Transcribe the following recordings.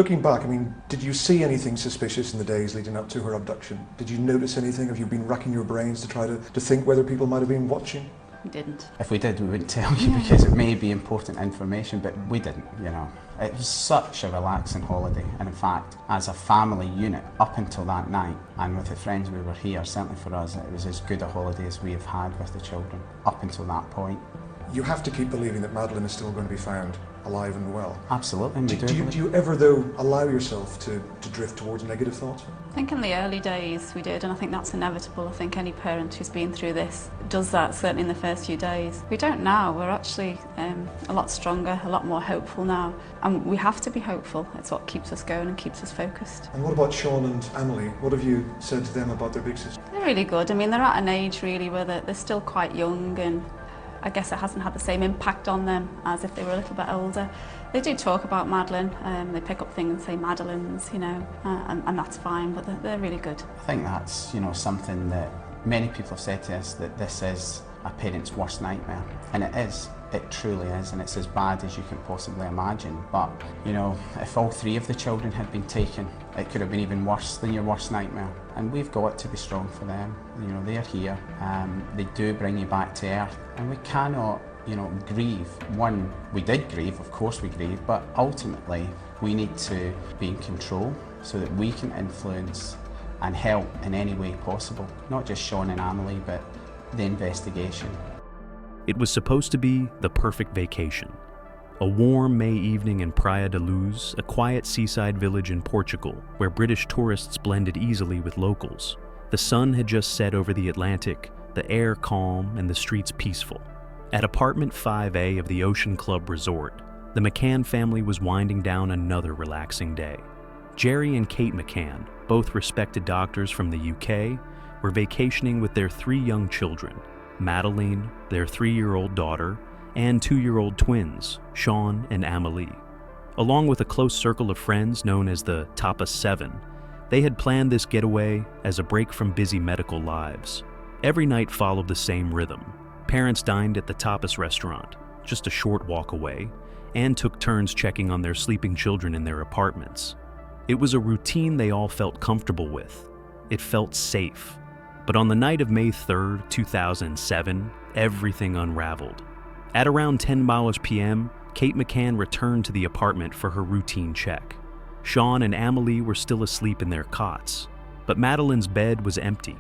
Looking back, I mean, did you see anything suspicious in the days leading up to her abduction? Did you notice anything? Have you been racking your brains to try to think whether people might have been watching? We didn't. If we did, we wouldn't tell you because it may be important information, but we didn't, you know. It was such a relaxing holiday, and in fact, as a family unit, up until that night, and with the friends we were here, certainly for us, it was as good a holiday as we have had with the children, up until that point. You have to keep believing that Madeleine is still going to be found alive and well. Absolutely, we Do you ever, though, allow yourself to drift towards negative thoughts? I think in the early days we did, and I think that's inevitable. I think any parent who's been through this does that, certainly in the first few days. We don't now. We're actually a lot stronger, a lot more hopeful now. And we have to be hopeful. It's what keeps us going and keeps us focused. And what about Sean and Emily? What have you said to them about their big sister? They're really good. I mean, they're at an age really where they're still quite young, and I guess it hasn't had the same impact on them as if they were a little bit older. They do talk about Madeleine, they pick up things and say Madeline's, you know, and that's fine, but they're really good. I think that's, you know, something that many people have said to us, that this is a parent's worst nightmare, and it is. It truly is, and it's as bad as you can possibly imagine. But, you know, if all three of the children had been taken, it could have been even worse than your worst nightmare. And we've got to be strong for them. You know, they're here. They do bring you back to earth, and we cannot, you know, grieve. One, we did grieve, of course we grieve, but ultimately we need to be in control so that we can influence and help in any way possible. Not just Sean and Emily, but the investigation. It was supposed to be the perfect vacation. A warm May evening in Praia da Luz, a quiet seaside village in Portugal, where British tourists blended easily with locals. The sun had just set over the Atlantic, the air calm and the streets peaceful. At apartment 5A of the Ocean Club Resort, the McCann family was winding down another relaxing day. Jerry and Kate McCann, both respected doctors from the UK, were vacationing with their 3 young children, Madeleine, their 3-year-old daughter, and 2-year-old twins, Sean and Amelie. Along with a close circle of friends known as the Tapas 7, they had planned this getaway as a break from busy medical lives. Every night followed the same rhythm. Parents dined at the Tapas restaurant, just a short walk away, and took turns checking on their sleeping children in their apartments. It was a routine they all felt comfortable with. It felt safe. But on the night of May 3rd, 2007, everything unraveled. At around 10 p.m., Kate McCann returned to the apartment for her routine check. Sean and Amelie were still asleep in their cots, but Madeleine's bed was empty.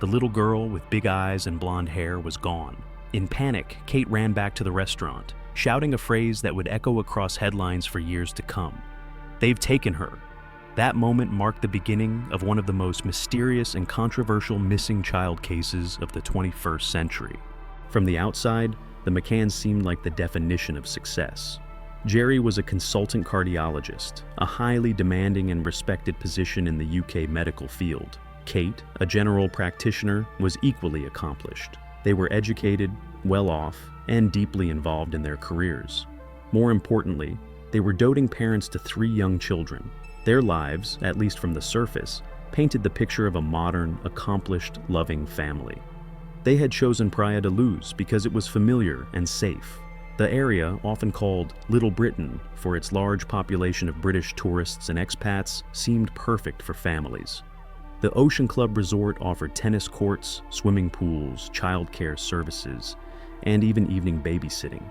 The little girl with big eyes and blonde hair was gone. In panic, Kate ran back to the restaurant, shouting a phrase that would echo across headlines for years to come. "They've taken her." That moment marked the beginning of one of the most mysterious and controversial missing child cases of the 21st century. From the outside, the McCanns seemed like the definition of success. Jerry was a consultant cardiologist, a highly demanding and respected position in the UK medical field. Kate, a general practitioner, was equally accomplished. They were educated, well off, and deeply involved in their careers. More importantly, they were doting parents to 3 young children. Their lives, at least from the surface, painted the picture of a modern, accomplished, loving family. They had chosen Praia da Luz because it was familiar and safe. The area, often called Little Britain for its large population of British tourists and expats, seemed perfect for families. The Ocean Club Resort offered tennis courts, swimming pools, childcare services, and even evening babysitting,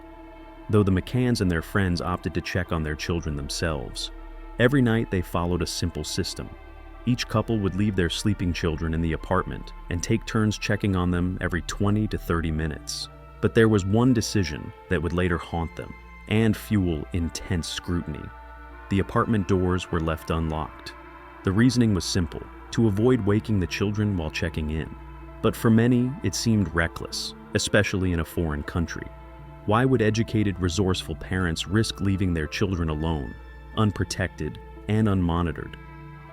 though the McCanns and their friends opted to check on their children themselves. Every night they followed a simple system. Each couple would leave their sleeping children in the apartment and take turns checking on them every 20 to 30 minutes. But there was one decision that would later haunt them and fuel intense scrutiny. The apartment doors were left unlocked. The reasoning was simple: to avoid waking the children while checking in. But for many, it seemed reckless, especially in a foreign country. Why would educated, resourceful parents risk leaving their children alone, unprotected, and unmonitored?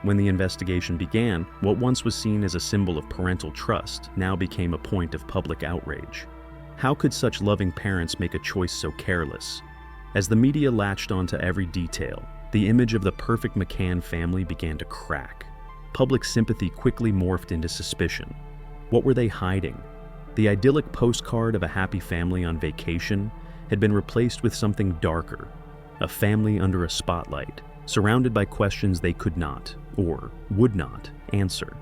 When the investigation began, what once was seen as a symbol of parental trust now became a point of public outrage. How could such loving parents make a choice so careless? As the media latched onto every detail, the image of the perfect McCann family began to crack. Public sympathy quickly morphed into suspicion. What were they hiding? The idyllic postcard of a happy family on vacation had been replaced with something darker, a family under a spotlight, surrounded by questions they could not, or would not, answer.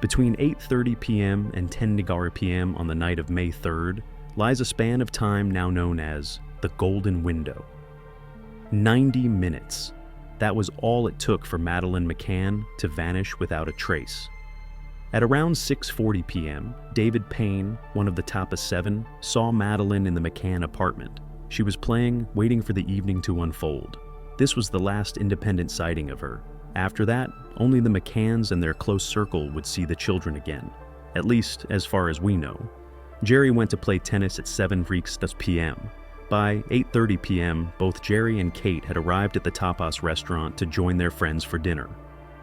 Between 8:30 p.m. and 10:00 p.m. on the night of May 3rd lies a span of time now known as the Golden Window. 90 minutes. That was all it took for Madeleine McCann to vanish without a trace. At around 6:40 p.m., David Payne, one of the Tapa 7, saw Madeleine in the McCann apartment. She was playing, waiting for the evening to unfold. This was the last independent sighting of her. After that, only the McCanns and their close circle would see the children again, at least as far as we know. Jerry went to play tennis at 7:00 p.m. By 8:30 p.m., both Jerry and Kate had arrived at the Tapas restaurant to join their friends for dinner.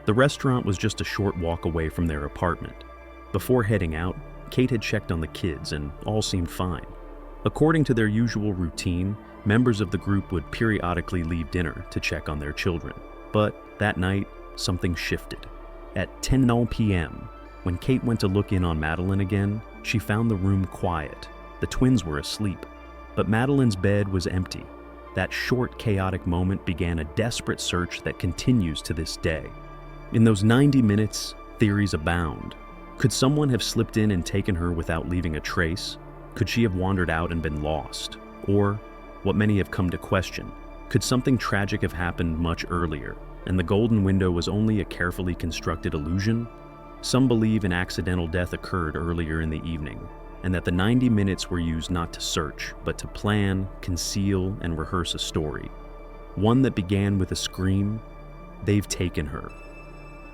The restaurant was just a short walk away from their apartment. Before heading out, Kate had checked on the kids and all seemed fine. According to their usual routine, members of the group would periodically leave dinner to check on their children. But that night, something shifted. At 10:00 p.m., when Kate went to look in on Madeleine again, she found the room quiet. The twins were asleep, but Madeleine's bed was empty. That short, chaotic moment began a desperate search that continues to this day. In those 90 minutes, theories abound. Could someone have slipped in and taken her without leaving a trace? Could she have wandered out and been lost? Or, what many have come to question, could something tragic have happened much earlier, and the golden window was only a carefully constructed illusion? Some believe an accidental death occurred earlier in the evening, and that the 90 minutes were used not to search, but to plan, conceal, and rehearse a story. One that began with a scream, "They've taken her."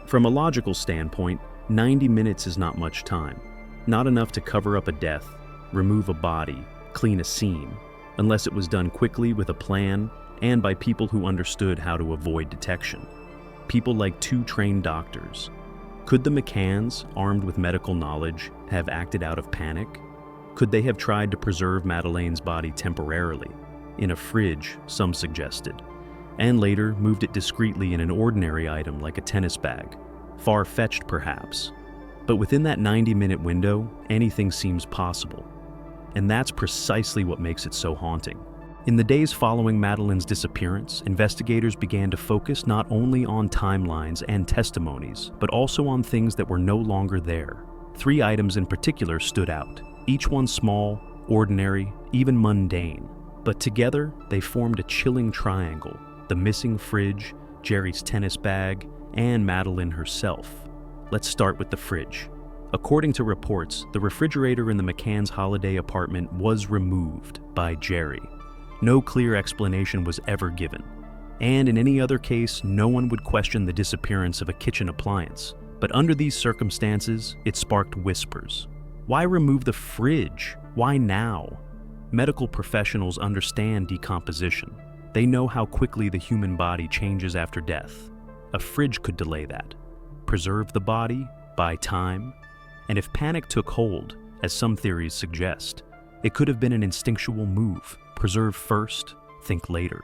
From a logical standpoint, 90 minutes is not much time. Not enough to cover up a death, remove a body, clean a scene, unless it was done quickly with a plan and by people who understood how to avoid detection. People like 2 trained doctors. Could the McCanns, armed with medical knowledge, have acted out of panic? Could they have tried to preserve Madeleine's body temporarily, in a fridge, some suggested, and later moved it discreetly in an ordinary item like a tennis bag? Far-fetched, perhaps. But within that 90-minute window, anything seems possible. And that's precisely what makes it so haunting. In the days following Madeleine's disappearance, investigators began to focus not only on timelines and testimonies, but also on things that were no longer there. 3 items in particular stood out, each one small, ordinary, even mundane. But together, they formed a chilling triangle: the missing fridge, Jerry's tennis bag, and Madeleine herself. Let's start with the fridge. According to reports, the refrigerator in the McCann's holiday apartment was removed by Jerry. No clear explanation was ever given. And in any other case, no one would question the disappearance of a kitchen appliance. But under these circumstances, it sparked whispers. Why remove the fridge? Why now? Medical professionals understand decomposition. They know how quickly the human body changes after death. A fridge could delay that, preserve the body, buy time. And if panic took hold, as some theories suggest, it could have been an instinctual move. Preserve first, think later.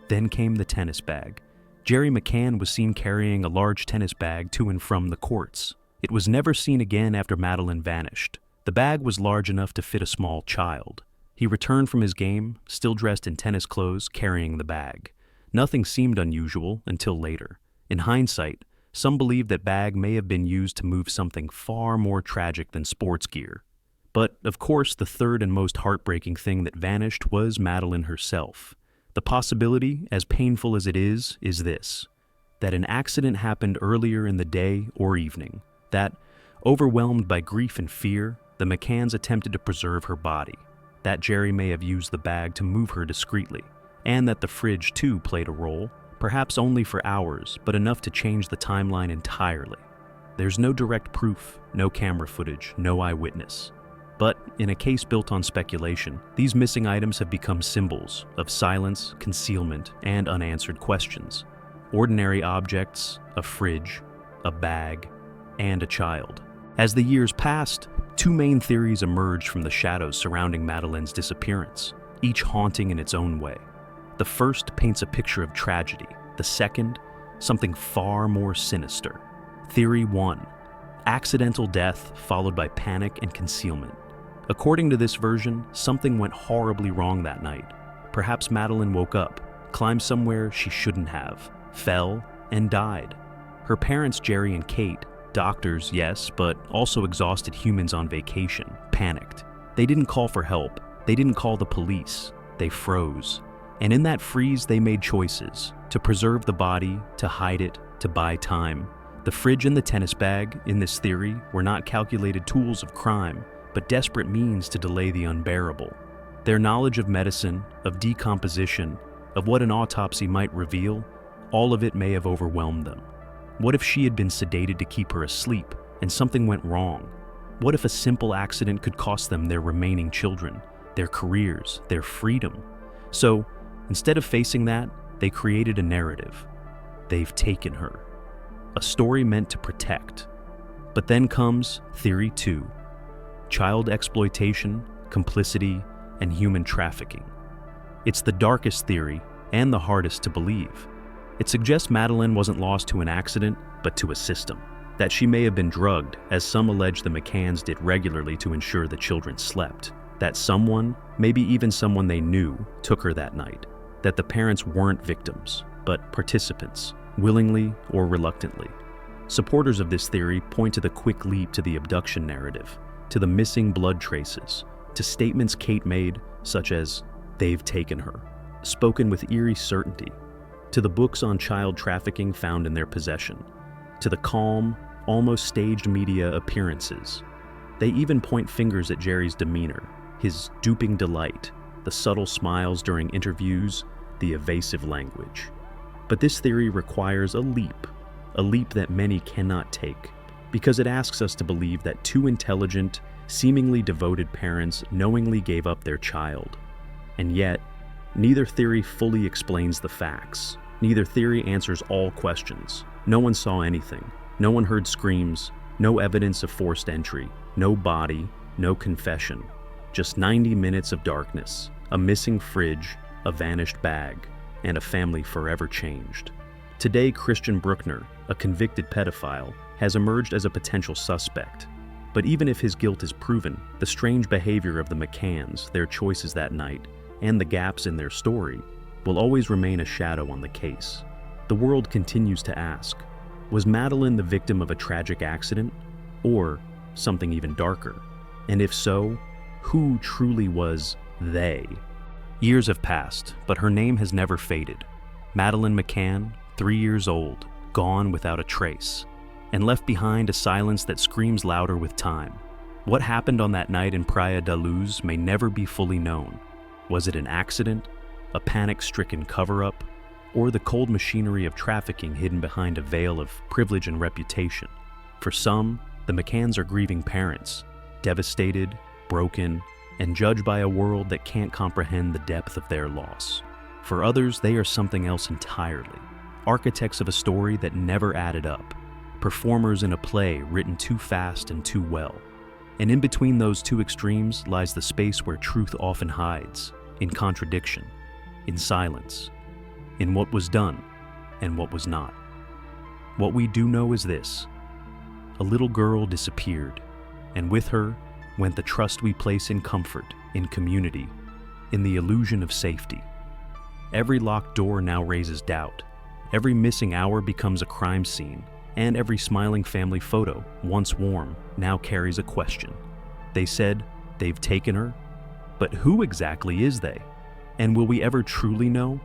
Then came the tennis bag. Jerry McCann was seen carrying a large tennis bag to and from the courts. It was never seen again after Madeleine vanished. The bag was large enough to fit a small child. He returned from his game, still dressed in tennis clothes, carrying the bag. Nothing seemed unusual until later. In hindsight, some believe that bag may have been used to move something far more tragic than sports gear. But, of course, the third and most heartbreaking thing that vanished was Madeleine herself. The possibility, as painful as it is this: that an accident happened earlier in the day or evening, that, overwhelmed by grief and fear, the McCanns attempted to preserve her body, that Jerry may have used the bag to move her discreetly, and that the fridge too played a role, perhaps only for hours, but enough to change the timeline entirely. There's no direct proof, no camera footage, no eyewitness. But in a case built on speculation, these missing items have become symbols of silence, concealment, and unanswered questions. Ordinary objects, a fridge, a bag, and a child. As the years passed, 2 main theories emerged from the shadows surrounding Madeleine's disappearance, each haunting in its own way. The first paints a picture of tragedy. The second, something far more sinister. Theory 1: accidental death followed by panic and concealment. According to this version, something went horribly wrong that night. Perhaps Madeleine woke up, climbed somewhere she shouldn't have, fell, and died. Her parents, Jerry and Kate, doctors, yes, but also exhausted humans on vacation, panicked. They didn't call for help. They didn't call the police. They froze. And in that freeze, they made choices to preserve the body, to hide it, to buy time. The fridge and the tennis bag, in this theory, were not calculated tools of crime, but desperate means to delay the unbearable. Their knowledge of medicine, of decomposition, of what an autopsy might reveal, all of it may have overwhelmed them. What if she had been sedated to keep her asleep and something went wrong? What if a simple accident could cost them their remaining children, their careers, their freedom? So, instead of facing that, they created a narrative. They've taken her. A story meant to protect. But then comes Theory 2. Child exploitation, complicity, and human trafficking. It's the darkest theory and the hardest to believe. It suggests Madeleine wasn't lost to an accident, but to a system. That she may have been drugged, as some allege the McCanns did regularly to ensure the children slept. That someone, maybe even someone they knew, took her that night. That the parents weren't victims, but participants, willingly or reluctantly. Supporters of this theory point to the quick leap to the abduction narrative, to the missing blood traces, to statements Kate made, such as, "They've taken her," spoken with eerie certainty, to the books on child trafficking found in their possession, to the calm, almost staged media appearances. They even point fingers at Jerry's demeanor, his duping delight, the subtle smiles during interviews, the evasive language. But this theory requires a leap that many cannot take, because it asks us to believe that two intelligent, seemingly devoted parents knowingly gave up their child. And yet, neither theory fully explains the facts. Neither theory answers all questions. No one saw anything. No one heard screams. No evidence of forced entry. No body. No confession. Just 90 minutes of darkness, a missing fridge, a vanished bag, and a family forever changed. Today, Christian Bruckner, a convicted pedophile, has emerged as a potential suspect. But even if his guilt is proven, the strange behavior of the McCanns, their choices that night, and the gaps in their story will always remain a shadow on the case. The world continues to ask, was Madeleine the victim of a tragic accident, or something even darker? And if so, who truly was they? Years have passed, but her name has never faded. Madeleine McCann, 3 years old, gone without a trace, and left behind a silence that screams louder with time. What happened on that night in Praia da Luz may never be fully known. Was it an accident, a panic-stricken cover-up, or the cold machinery of trafficking hidden behind a veil of privilege and reputation? For some, the McCanns are grieving parents, devastated, broken, and judged by a world that can't comprehend the depth of their loss. For others, they are something else entirely, architects of a story that never added up, performers in a play written too fast and too well. And in between those two extremes lies the space where truth often hides, in contradiction, in silence, in what was done and what was not. What we do know is this: a little girl disappeared, and with her went the trust we place in comfort, in community, in the illusion of safety. Every locked door now raises doubt. Every missing hour becomes a crime scene, and every smiling family photo, once warm, now carries a question. They said they've taken her, but who exactly is they? And will we ever truly know?